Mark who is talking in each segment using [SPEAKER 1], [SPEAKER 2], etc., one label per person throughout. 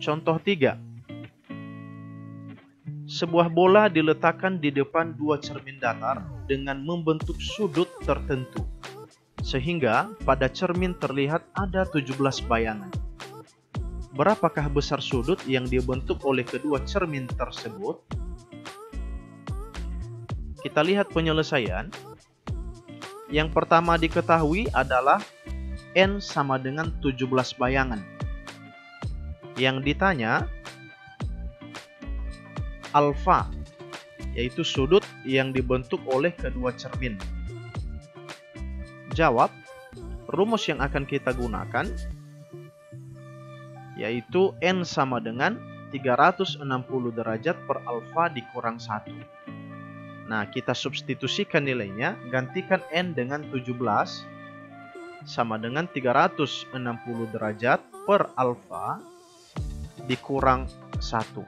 [SPEAKER 1] Contoh 3. Sebuah bola diletakkan di depan dua cermin datar dengan membentuk sudut tertentu, sehingga pada cermin terlihat ada 17 bayangan. Berapakah besar sudut yang dibentuk oleh kedua cermin tersebut? Kita lihat penyelesaian. Yang pertama diketahui adalah N sama dengan 17 bayangan. Yang ditanya alfa, yaitu sudut yang dibentuk oleh kedua cermin. Jawab, rumus yang akan kita gunakan yaitu N sama dengan 360 derajat per alfa dikurang 1. Nah, kita substitusikan nilainya, gantikan N dengan 17 sama dengan 360 derajat per alfa dikurang 1.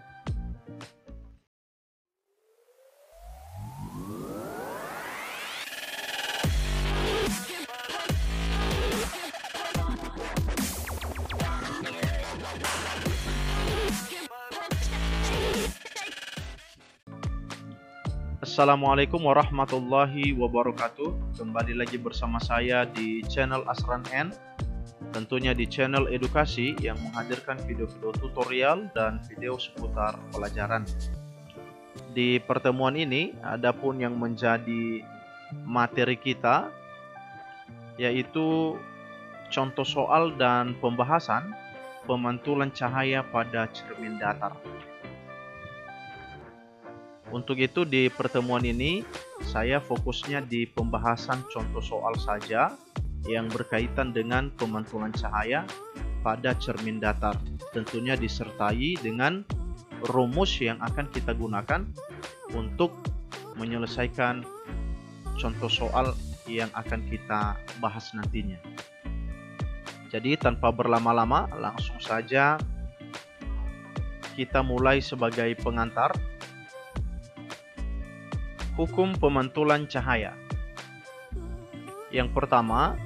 [SPEAKER 1] Assalamualaikum warahmatullahi wabarakatuh. Kembali lagi bersama saya di channel Asran N. Tentunya di channel edukasi yang menghadirkan video-video tutorial dan video seputar pelajaran. Di pertemuan ini adapun yang menjadi materi kita yaitu contoh soal dan pembahasan pemantulan cahaya pada cermin datar. Untuk itu di pertemuan ini saya fokusnya di pembahasan contoh soal saja yang berkaitan dengan pemantulan cahaya pada cermin datar. Tentunya disertai dengan rumus yang akan kita gunakan untuk menyelesaikan contoh soal yang akan kita bahas nantinya. Jadi tanpa berlama-lama langsung saja kita mulai sebagai pengantar. Hukum pemantulan cahaya. Yang pertama,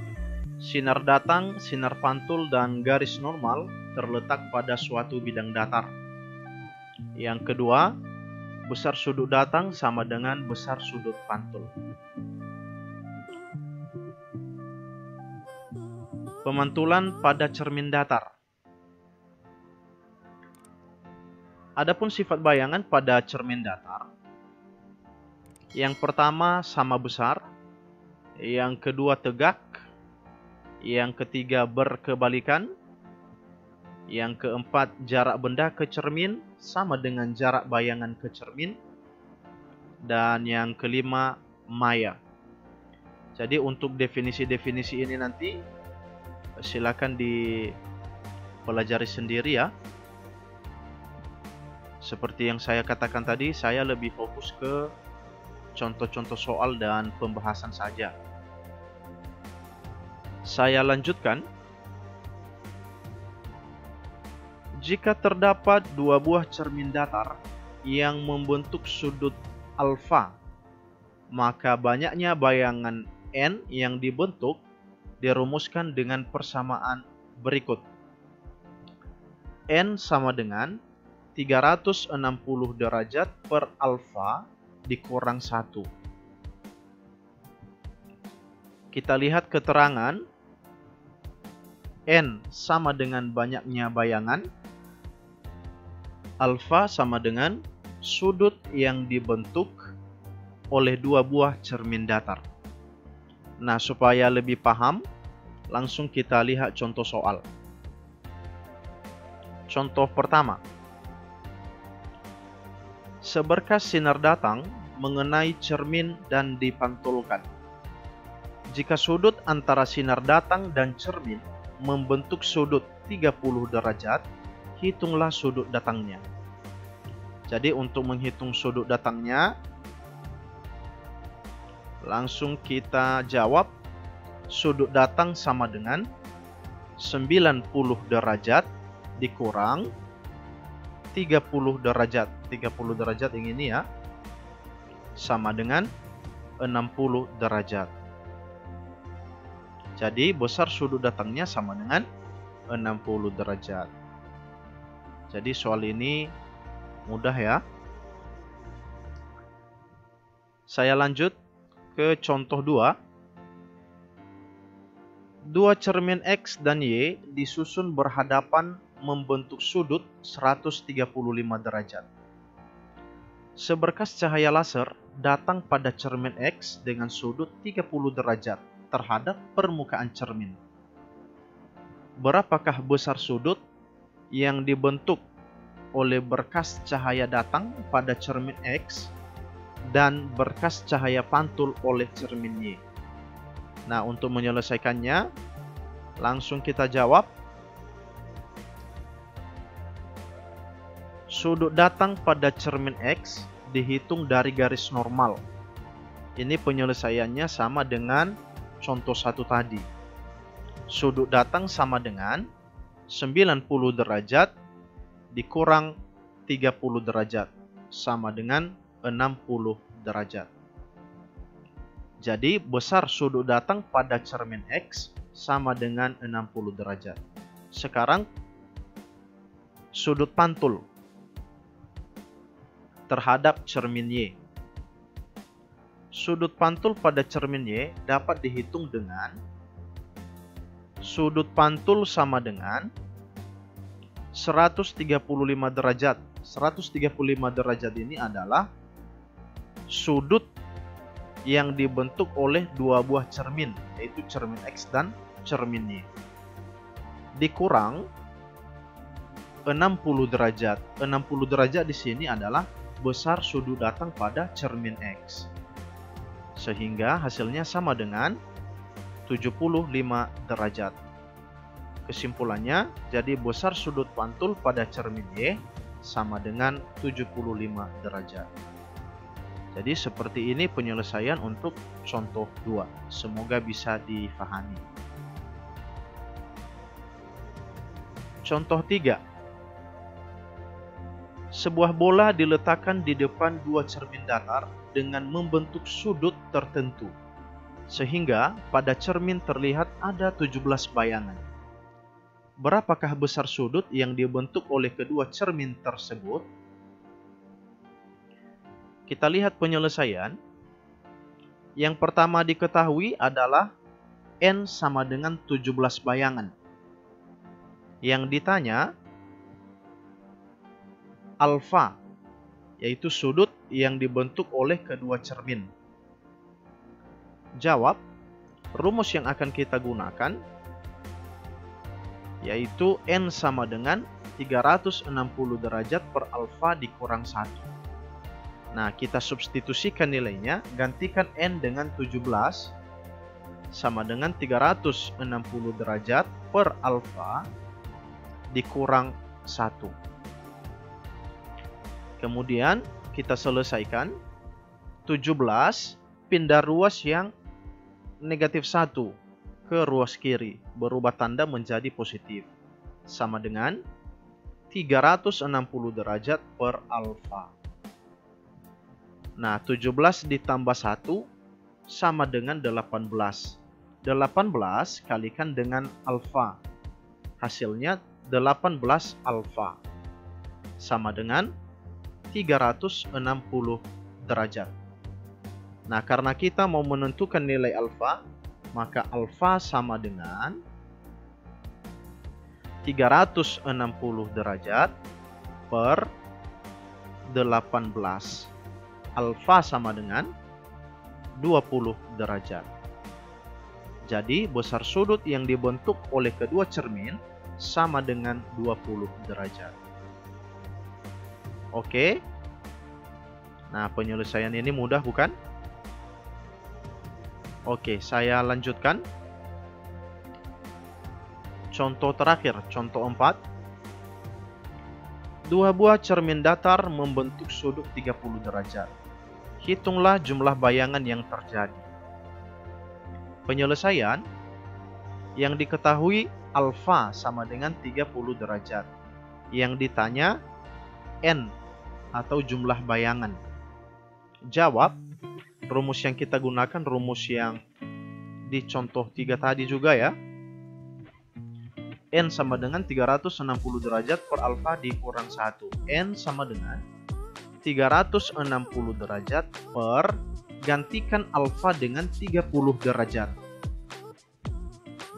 [SPEAKER 1] sinar datang, sinar pantul, dan garis normal terletak pada suatu bidang datar. Yang kedua, besar sudut datang sama dengan besar sudut pantul. Pemantulan pada cermin datar. Adapun sifat bayangan pada cermin datar, yang pertama sama besar, yang kedua tegak, yang ketiga berkebalikan, yang keempat jarak benda ke cermin sama dengan jarak bayangan ke cermin, dan yang kelima maya. Jadi untuk definisi-definisi ini nanti silakan dipelajari sendiri ya. Seperti yang saya katakan tadi, saya lebih fokus ke contoh-contoh soal dan pembahasan saja. Saya lanjutkan. Jika terdapat dua buah cermin datar yang membentuk sudut alfa, maka banyaknya bayangan N yang dibentuk dirumuskan dengan persamaan berikut. N sama dengan 360 derajat per alfa dikurang 1. Kita lihat keterangan. N sama dengan banyaknya bayangan, alfa sama dengan sudut yang dibentuk oleh dua buah cermin datar. Nah, supaya lebih paham, langsung kita lihat contoh soal. Contoh pertama. Seberkas sinar datang mengenai cermin dan dipantulkan. Jika sudut antara sinar datang dan cermin membentuk sudut 30 derajat, hitunglah sudut datangnya. Jadi untuk menghitung sudut datangnya, langsung kita jawab. Sudut datang sama dengan 90 derajat dikurang 30 derajat. 30 derajat yang ini ya, sama dengan 60 derajat. Jadi besar sudut datangnya sama dengan 60 derajat. Jadi soal ini mudah ya. Saya lanjut ke contoh 2. Dua cermin X dan Y disusun berhadapan membentuk sudut 135 derajat. Seberkas cahaya laser datang pada cermin X dengan sudut 30 derajat terhadap permukaan cermin. Berapakah besar sudut yang dibentuk oleh berkas cahaya datang pada cermin X dan berkas cahaya pantul oleh cermin Y? Nah, untuk menyelesaikannya, langsung kita jawab. Sudut datang pada cermin X dihitung dari garis normal. Ini penyelesaiannya sama dengan contoh 1 tadi. Sudut datang sama dengan 90 derajat dikurang 30 derajat, sama dengan 60 derajat. Jadi besar sudut datang pada cermin X sama dengan 60 derajat. Sekarang sudut pantul terhadap cermin Y. Sudut pantul pada cermin Y dapat dihitung dengan sudut pantul sama dengan 135 derajat. 135 derajat ini adalah sudut yang dibentuk oleh dua buah cermin, yaitu cermin X dan cermin Y. Dikurang 60 derajat. 60 derajat di sini adalah besar sudut datang pada cermin X. Sehingga hasilnya sama dengan 75 derajat. Kesimpulannya, jadi besar sudut pantul pada cermin Y sama dengan 75 derajat. Jadi seperti ini penyelesaian untuk contoh 2. Semoga bisa difahami. Contoh 3. Sebuah bola diletakkan di depan dua cermin datar dengan membentuk sudut tertentu, sehingga pada cermin terlihat ada 17 bayangan. Berapakah besar sudut yang dibentuk oleh kedua cermin tersebut? Kita lihat penyelesaian. Yang pertama diketahui adalah N sama dengan 17 bayangan. Yang ditanya alfa, yaitu sudut yang dibentuk oleh kedua cermin. Jawab, rumus yang akan kita gunakan yaitu N sama dengan 360 derajat per alfa dikurang 1. Nah, kita substitusikan nilainya, gantikan N dengan 17 sama dengan 360 derajat per alfa dikurang 1. Kemudian kita selesaikan. 17 pindah ruas yang negatif 1 ke ruas kiri, berubah tanda menjadi positif, sama dengan 360 derajat per alfa. Nah, 17 ditambah 1 sama dengan 18. 18 kalikan dengan alfa. Hasilnya 18 alfa. Sama dengan 360 derajat. Nah, karena kita mau menentukan nilai alfa, maka alfa sama dengan 360 derajat per 18. Alfa sama dengan 20 derajat. Jadi besar sudut yang dibentuk oleh kedua cermin sama dengan 20 derajat. Oke. Nah, penyelesaian ini mudah bukan? Oke, saya lanjutkan. Contoh terakhir, contoh 4. Dua buah cermin datar membentuk sudut 30 derajat. Hitunglah jumlah bayangan yang terjadi. Penyelesaian. Yang diketahui alfa sama dengan 30 derajat. Yang ditanya N atau jumlah bayangan. Jawab, rumus yang kita gunakan rumus yang di contoh 3 tadi juga ya. N sama dengan 360 derajat per alfa dikurang 1. N sama dengan 360 derajat per, gantikan alfa dengan 30 derajat,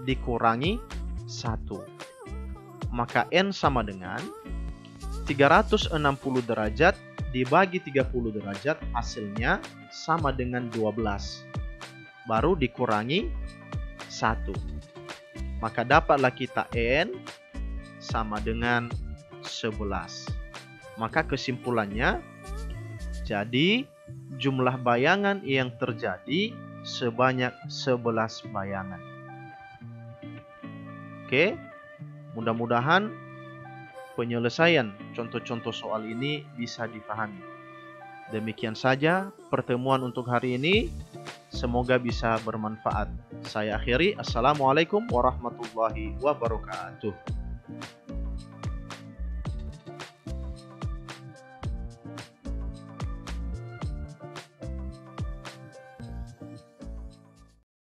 [SPEAKER 1] dikurangi 1. Maka N sama dengan 360 derajat dibagi 30 derajat, hasilnya sama dengan 12. Baru dikurangi 1. Maka dapatlah kita N sama dengan 11. Maka kesimpulannya, jadi jumlah bayangan yang terjadi sebanyak 11 bayangan. Oke, mudah-mudahan penyelesaian contoh-contoh soal ini bisa dipahami. Demikian saja pertemuan untuk hari ini. Semoga bisa bermanfaat. Saya akhiri. Assalamualaikum warahmatullahi wabarakatuh.